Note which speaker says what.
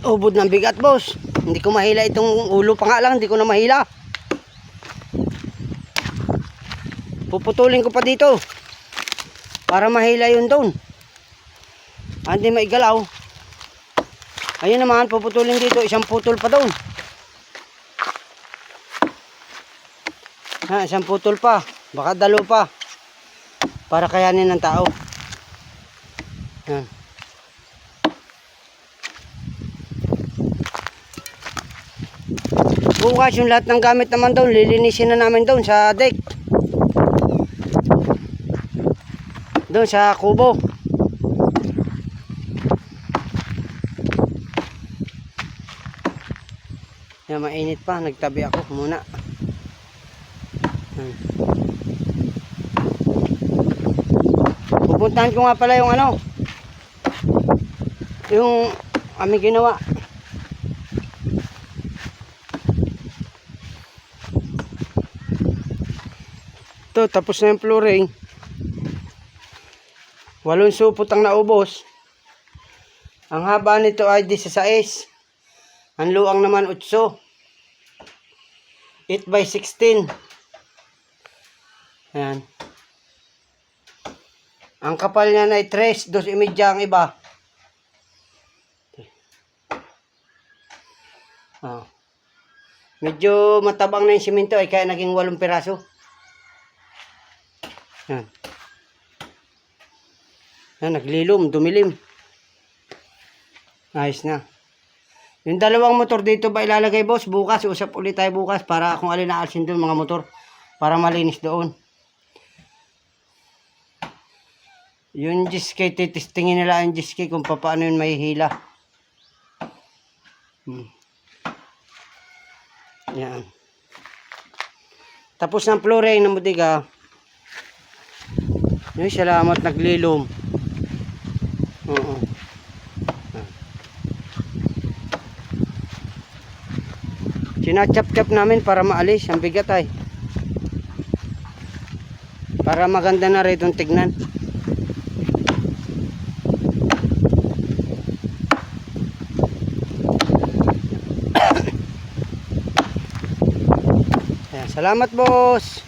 Speaker 1: Ubod ng bigat, boss. Hindi ko mahila itong ulo pa nga lang, hindi ko na mahila. Puputulin ko pa dito para mahila yun doon. Hindi maigalaw. Ayun naman, puputulin dito, isang putol pa doon. Isang putol pa, baka dalo pa para kayanin ng tao. Yan. Bukas yung lahat ng gamit naman doon, lilinisin na namin doon sa deck. Doon sa kubo. Yan, mainit pa, nagtabi ako muna. Pupuntahan ko nga pala yung ano, yung aming ginawa. Ito, tapos na yung flooring. 8 supot ang naubos. Ang haba nito ay 16. Ang luang naman 8. 8x16. Ayan. Ang kapal niya ay 3, 2.5 ang iba. Medyo matabang na yung simento ay kaya naging 8 piraso. Yan. Yan, naglilom, dumilim. Ayos na. Yung dalawang motor dito ba ilalagay, boss? Bukas, usap ulit tayo bukas para kung alin naalsin doon mga motor. Para malinis doon. Yung G-Ski, titistingin nila yung G-Ski kung paano yun may hila. Yan. Tapos ng flooring ng budiga. Yung salamat, naglilom. Oo. Sinachap-chap namin para maalis ang bigat ay. Para maganda na rin itong tignan. Ayan, salamat, boss.